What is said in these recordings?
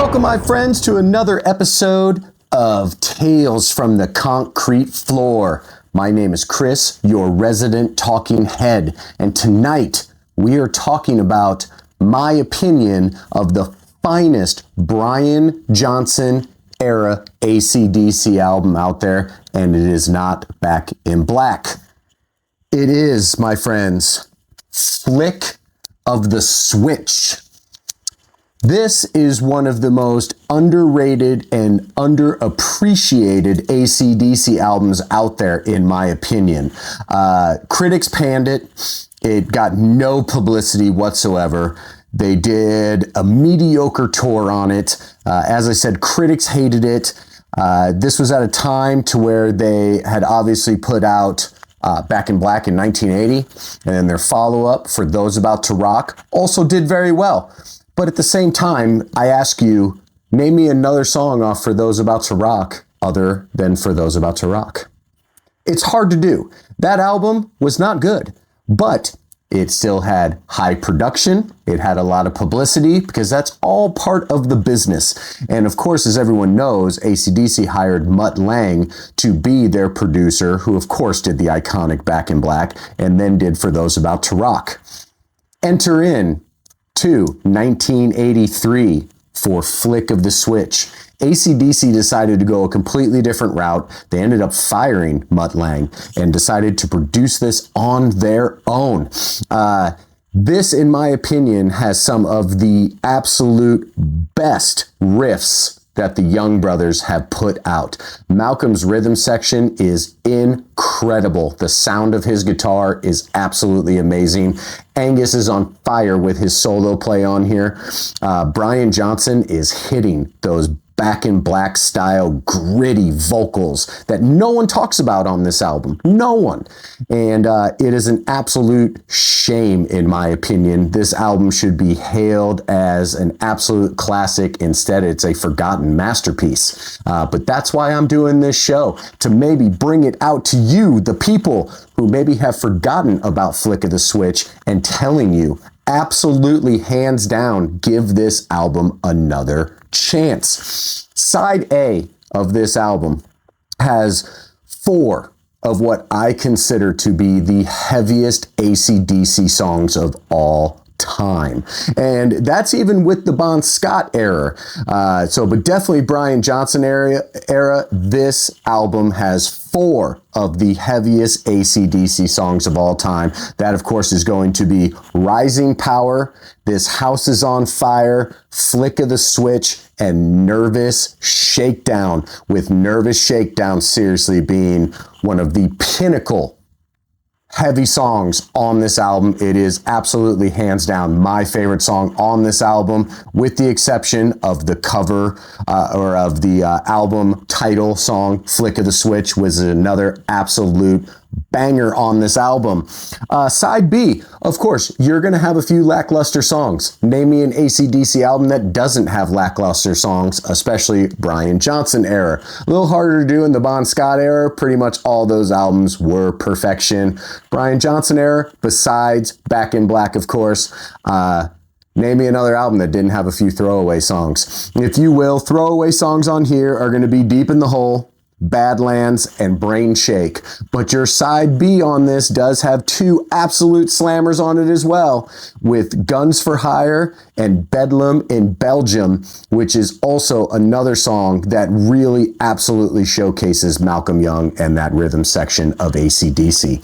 Welcome, my friends, to another episode of Tales from the Concrete Floor. My name is Chris, your resident talking head, and tonight we are talking about my opinion of the finest Brian Johnson era AC/DC album out there, and it is not Back in Black. It is, my friends, Flick of the Switch. This is one of the most underrated and underappreciated AC/DC albums out there, in my opinion. Critics panned it. It got no publicity whatsoever. They did a mediocre tour on it. As I said, critics hated it. This was at a time to where they had obviously put out Back in Black in 1980, and then their follow-up, For Those About to Rock, also did very well. But at the same time, I ask you, name me another song off For Those About to Rock other than For Those About to Rock. It's hard to do. That album was not good, but it still had high production. It had a lot of publicity because that's all part of the business. And of course, as everyone knows, AC/DC hired Mutt Lange to be their producer, who of course did the iconic Back in Black and then did For Those About to Rock. Enter in to 1983 for Flick of the Switch. AC/DC decided to go a completely different route. They ended up firing Mutt Lange and decided to produce this on their own. This, in my opinion, has some of the absolute best riffs that the Young Brothers have put out. Malcolm's rhythm section is incredible. The sound of his guitar is absolutely amazing. Angus is on fire with his solo play on here. Brian Johnson is hitting those Back in Black style gritty vocals that no one talks about on this album. No one. And it is an absolute shame, in my opinion. This album should be hailed as an absolute classic. Instead, it's a forgotten masterpiece. But that's why I'm doing this show, to maybe bring it out to you, the people who maybe have forgotten about Flick of the Switch, and telling you, absolutely hands down, give this album another chance. Side A of this album has 4 of what I consider to be the heaviest AC/DC songs of all time. And that's even with the Bon Scott era. But definitely Brian Johnson era, this album has 4 of the heaviest AC/DC songs of all time. That, of course, is going to be Rising Power, This House is on Fire, Flick of the Switch, and Nervous Shakedown, with Nervous Shakedown seriously being one of the pinnacle heavy songs on this album. It is absolutely hands down my favorite song on this album, with the exception of the cover or of the album title song. Flick of the Switch was another absolute banger on this album. Side B, of course, you're going to have a few lackluster songs. Name me an AC/DC album that doesn't have lackluster songs, especially Brian Johnson era. A little harder to do in the Bon Scott era. Pretty much all those albums were perfection. Brian Johnson era, besides Back in Black, of course, name me another album that didn't have a few throwaway songs. If you will, throwaway songs on here are going to be Deep in the Hole, Badlands, and Brain Shake. But your side B on this does have 2 absolute slammers on it as well, with Guns for Hire and Bedlam in Belgium, which is also another song that really absolutely showcases Malcolm Young and that rhythm section of AC/DC.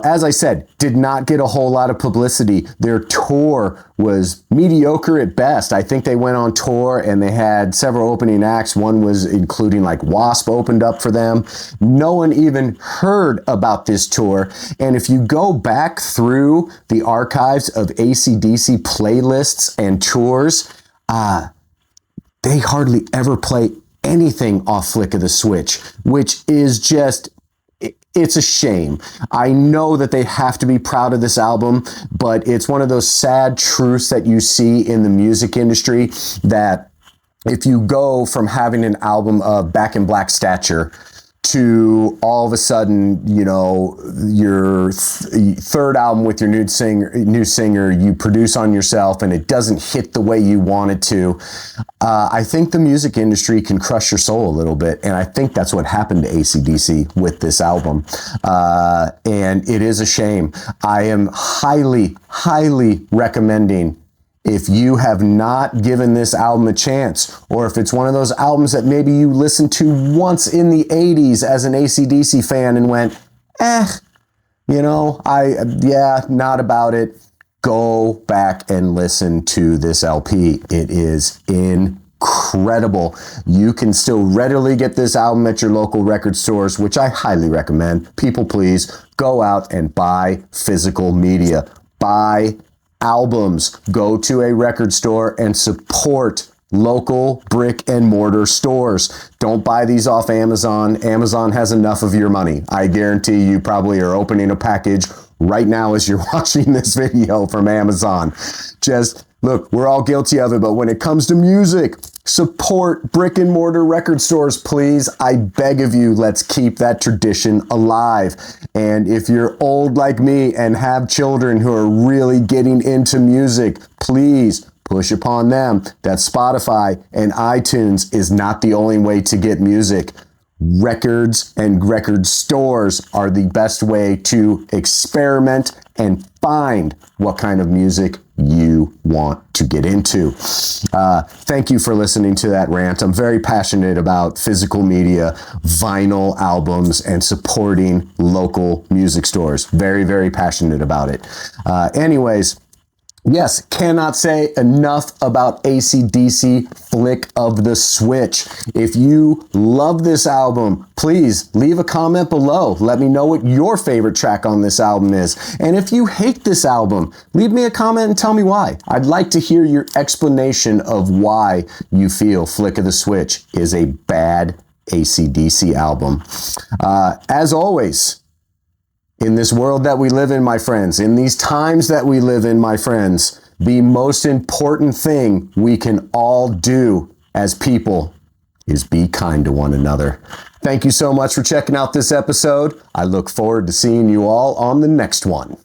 As I said, did not get a whole lot of publicity. Their tour was mediocre at best. I think they went on tour and they had several opening acts. One was including like Wasp opened up for them. No one even heard about this tour. And if you go back through the archives of AC/DC playlists and tours, they hardly ever play anything off Flick of the Switch, which is just, it's a shame. I know that they have to be proud of this album, but it's one of those sad truths that you see in the music industry, that if you go from having an album of Back in Black stature to all of a sudden, your third album with your new singer, you produce on yourself and it doesn't hit the way you want it to. I think the music industry can crush your soul a little bit. And I think that's what happened to AC/DC with this album. And it is a shame. I am highly, highly recommending, if you have not given this album a chance, or if it's one of those albums that maybe you listened to once in the 80s as an AC/DC fan and went, not about it, go back and listen to this LP. It is incredible. You can still readily get this album at your local record stores, which I highly recommend. People, please go out and buy physical media. Buy albums. Go to a record store and support local brick and mortar stores. Don't buy these off Amazon. Amazon has enough of your money. I guarantee you probably are opening a package right now as you're watching this video from Amazon. Just look, we're all guilty of it, but when it comes to music, support brick and mortar record stores, please. I beg of you, let's keep that tradition alive. And if you're old like me and have children who are really getting into music, please push upon them that Spotify and iTunes is not the only way to get music. Records and record stores are the best way to experiment and find what kind of music you want to get into. Thank you for listening to that rant. I'm very passionate about physical media, vinyl albums, and supporting local music stores. Very, very passionate about it. Anyways, yes, cannot say enough about AC/DC Flick of the Switch. If you love this album, please leave a comment below. Let me know what your favorite track on this album is. And if you hate this album, leave me a comment and tell me why. I'd like to hear your explanation of why you feel Flick of the Switch is a bad AC/DC album. As always, in this world that we live in, my friends, in these times that we live in, my friends, the most important thing we can all do as people is be kind to one another. Thank you so much for checking out this episode. I look forward to seeing you all on the next one.